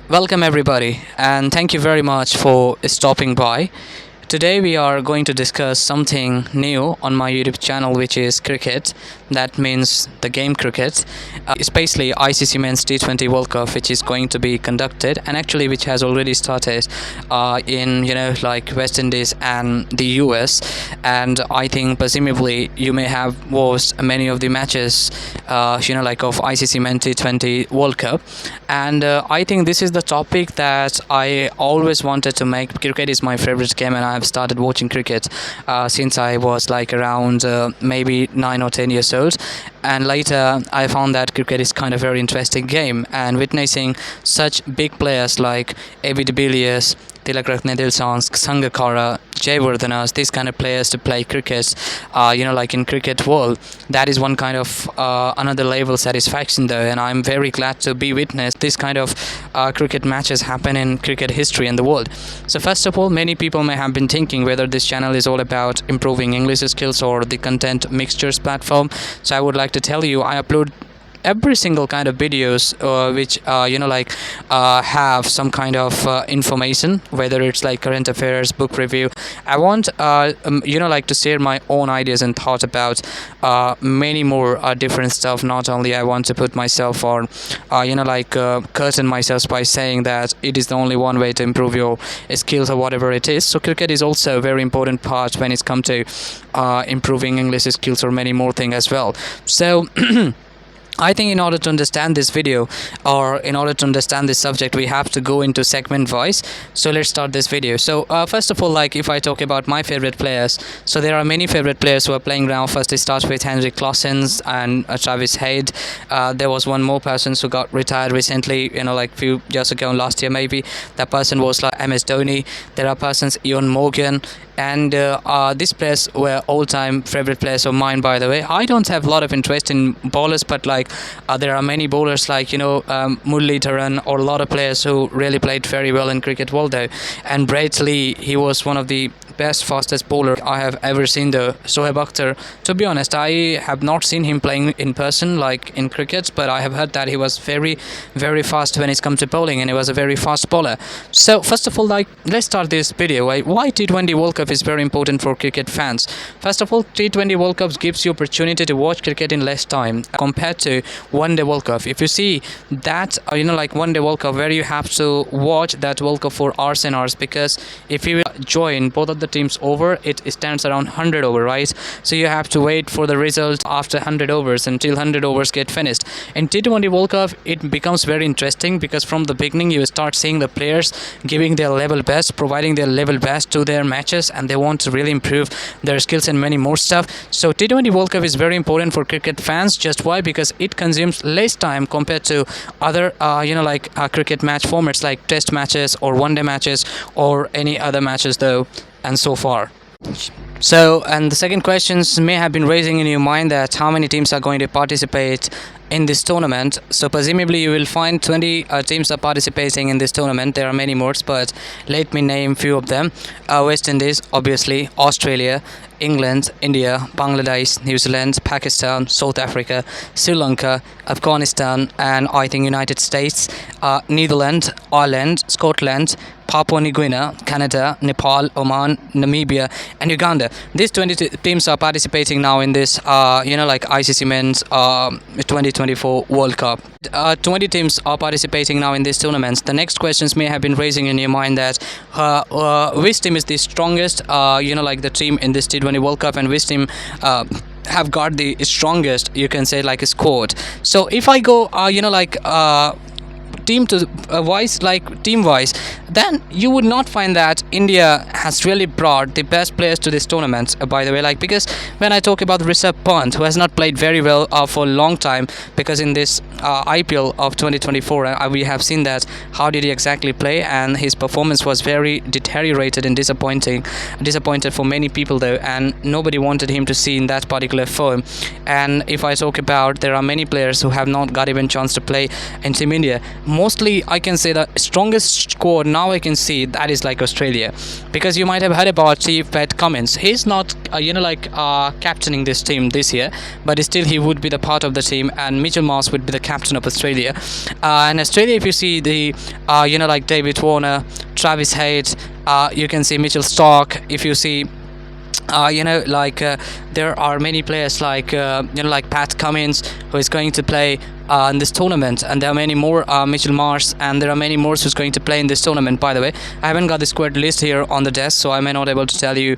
Welcome, everybody, and thank you very much for stopping by. Today, we are going to discuss something new on my YouTube channel, which is cricket. That means the game cricket, especially ICC Men's T20 World Cup, which is going to be conducted, and actually, which has already started in like West Indies and the US. And I think presumably you may have watched many of the matches, like of ICC Men's T20 World Cup. And I think this is the topic that I always wanted to make. Cricket is my favorite game, and I've started watching cricket since I was like around maybe 9 or 10 years old. And later I found that cricket is kind of very interesting game, and witnessing such big players like AB de Villiers, Tilakratne Dilsans, Sangakkara, Jayawardene, these kind of players to play cricket, like in cricket world, that is one kind of another level satisfaction though, and I'm very glad to be witness this kind of cricket matches happen in cricket history in the world. So first of all, many people may have been thinking whether this channel is all about improving English skills or the content mixtures platform. So I would like to tell you, I upload every single kind of videos which have some kind of information, whether it's like current affairs, book review. I want to share my own ideas and thoughts about many more different stuff. Not only I want to put myself on curtain myself by saying that it is the only one way to improve your skills or whatever it is. So cricket is also a very important part when it's come to improving English skills or many more things as well. So I think in order to understand this video, or in order to understand this subject, we have to go into segment wise. So let's start this video. So first of all, like if I talk about my favorite players, so there are many favorite players who are playing now. First it starts with Henrik Claessens and Travis Head. There was one more person who got retired recently, like few years ago, last year maybe. That person was like msdhoni. There are persons, Ian Morgan, and these players were all-time favorite players of mine, by the way. I don't have a lot of interest in bowlers, but there are many bowlers like Murli Dharan, or a lot of players who really played very well in cricket world though. And Brett Lee, he was one of the best fastest bowler I have ever seen though. Shoaib Akhtar, to be honest, I have not seen him playing in person like in cricket, but I have heard that he was very very fast when it's come to bowling, and he was a very fast bowler. So first of all, let's start this video. Why T20 World Cup is very important for cricket fans. First of all, T20 World Cup gives you opportunity to watch cricket in less time compared to One Day World Cup. If you see that One Day World Cup, where you have to watch that World Cup for hours and hours, because if you join both of the teams over, it stands around 100 over, right? So you have to wait for the result after 100 overs until 100 overs get finished. In T20 World Cup, it becomes very interesting because from the beginning you start seeing the players giving their level best, providing their level best to their matches, and they want to really improve their skills and many more stuff. So T20 World Cup is very important for cricket fans. Just why? Because it consumes less time compared to other cricket match formats like test matches or one day matches or any other matches though, and so far. So, and the second questions may have been raising in your mind that how many teams are going to participate in this tournament. So presumably you will find 20 teams are participating in this tournament. There are many more, but let me name few of them. West Indies, obviously, Australia, England, India, Bangladesh, New Zealand, Pakistan, South Africa, Sri Lanka, Afghanistan, and I think United States, Netherlands, Ireland, Scotland, Papua New Guinea, Canada, Nepal, Oman, Namibia, and Uganda. These 20 teams are participating now in this, ICC Men's 2024 World Cup. 20 teams are participating now in these tournaments. The next questions may have been raising in your mind that which team is the strongest, the team in this T20 World Cup, and which team have got the strongest, you can say, like a squad. So if I go, team wise, then you would not find that India has really brought the best players to this tournament, by the way, because when I talk about Rishabh Pant, who has not played very well for a long time, because in this IPL of 2024 we have seen that how did he exactly play, and his performance was very deteriorated and disappointed for many people though, and nobody wanted him to see in that particular form. And if I talk about, there are many players who have not got even chance to play in Team India. mostly I can say the strongest squad now I can see that is like Australia, because you might have heard about Chief Pat Cummins. He's not captaining this team this year, but still he would be the part of the team, and Mitchell Marsh would be the captain of Australia. And Australia, if you see the like David Warner, Travis Head, you can see Mitchell Starc. If you see there are many players like like Pat Cummins, who is going to play in this tournament, and there are many more, Mitchell Marsh, and there are many more who's going to play in this tournament. By the way, I haven't got the squad list here on the desk, so I may not able to tell you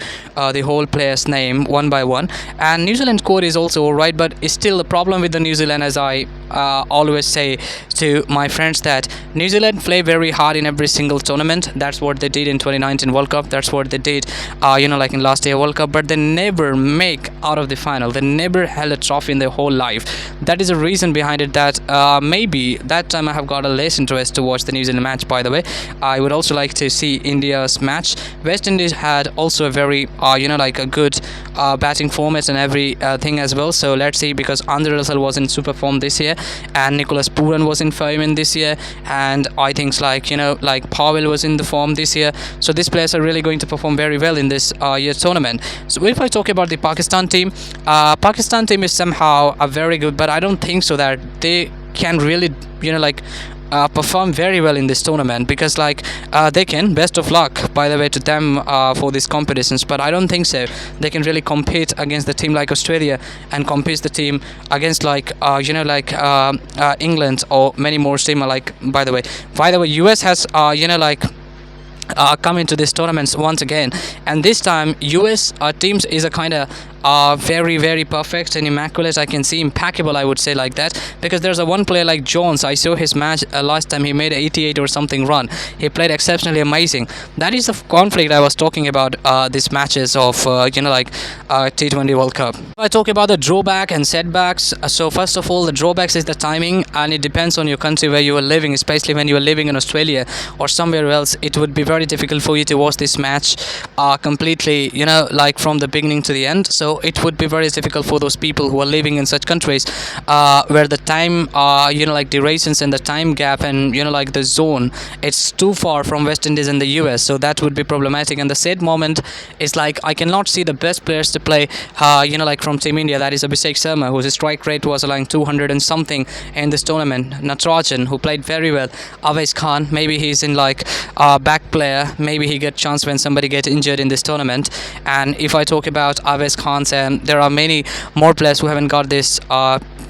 the whole player's name one by one. And New Zealand squad is also alright, but it's still a problem with the New Zealand, as I always say to my friends, that New Zealand play very hard in every single tournament. That's what they did in 2019 World Cup, that's what they did like in last year World Cup, but they never make out of the final. They never held a trophy in their whole life. That is the reason behind it, that maybe that time I have got a less interest to watch the New Zealand match. By the way, I would also like to see India's match. West Indies had also a very a good batting format and everything as well. So let's see, because Andre Russell was in super form this year, and Nicholas Pooran was in form in this year, and I think like Powell was in the form this year. So these players are really going to perform very well in this year's tournament. So if I talk about the Pakistan team is somehow very good, but I don't think so that they can really perform very well in this tournament, because they can, best of luck by the way to them for these competitions, but I don't think so they can really compete against the team like Australia, and compete the team against England or many more team. By the way, US has come into this tournament once again, and this time US teams is a kind of very very perfect and immaculate. I can see impeccable, I would say like that, because there's a one player like Jones. I saw his match last time. He made 88 or something run. He played exceptionally amazing. That is the conflict I was talking about these matches of T20 World Cup. I talk about the drawback and setbacks. So first of all, the drawbacks is the timing, and it depends on your country where you are living. Especially when you are living in Australia or somewhere else, it would be very difficult for you to watch this match completely from the beginning to the end. So it would be very difficult for those people who are living in such countries where the time durations and the time gap and the zone, it's too far from West Indies and the US. So that would be problematic. And the sad moment is I cannot see the best players to play from Team India. That is Abhishek Sharma, whose strike rate was 200 and something in this tournament. Natarajan, who played very well. Awais Khan, maybe he's in back player. Maybe he get chance when somebody get injured in this tournament. And if I talk about Awais Khan, and there are many more players who haven't got this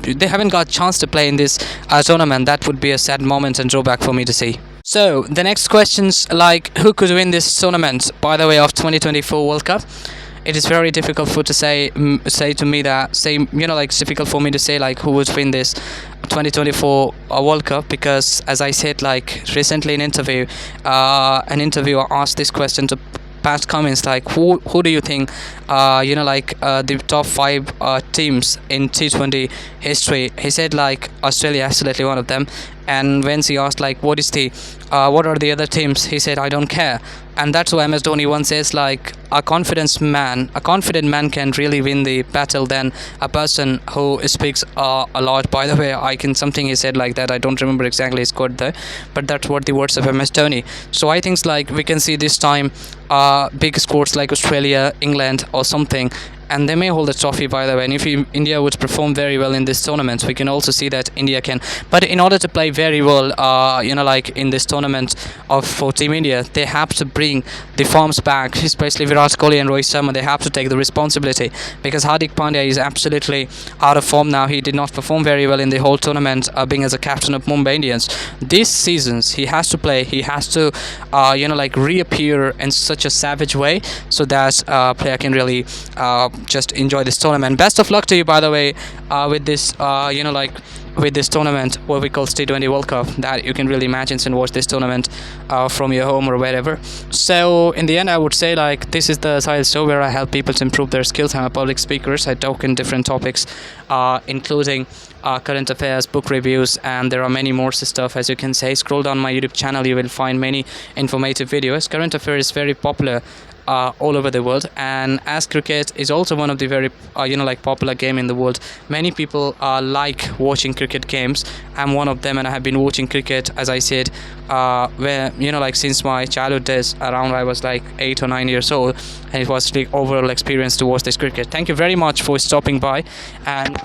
they haven't got chance to play in this tournament. That would be a sad moment and drawback for me to see. So the next questions, who could win this tournament, by the way, of 2024 World Cup. It is very difficult to say to me that it's difficult for me to say who would win this 2024 World Cup, because as I said recently in an interviewer asked this question to Pat Cummins, who do you think the top 5 teams in T20 history? He said Australia, absolutely one of them. And when he asked what are the other teams, he said I don't care. And that's why msdhoni once says a confident man can really win the battle than a person who speaks a lot. By the way, something he said like that, I don't remember exactly his quote though, but that's what the words of msdhoni. So I think we can see this time big scores like Australia, England or something, and they may hold the trophy, by the way. And if India would perform very well in this tournament, we can also see that India can. But in order to play very well, in this tournament for Team India, they have to bring the forms back, especially Virat Kohli and Rohit Sharma. They have to take the responsibility, because Hardik Pandya is absolutely out of form now. He did not perform very well in the whole tournament, being as a captain of Mumbai Indians. These seasons, he has to play. He has to, reappear in such a savage way, so that player can really just enjoy this tournament. Best of luck to you, by the way, with this with this tournament, what we call T20 World Cup, that you can really imagine and watch this tournament from your home or wherever. So in the end, I would say this is the side show where I help people to improve their skills. I'm a public speaker. I talk in different topics, including current affairs, book reviews, and there are many more stuff. As you can say, scroll down my YouTube channel, you will find many informative videos. Current affairs is very popular all over the world. And as cricket is also one of the very like popular game in the world, many people like watching cricket games. I'm one of them, and I have been watching cricket, as I said, where like since my childhood days, around I was like 8 or 9 years old, and it was the overall experience to watch this cricket. Thank you very much for stopping by and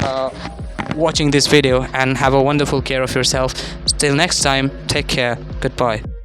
watching this video, and have a wonderful care of yourself. Till next time, take care. Goodbye.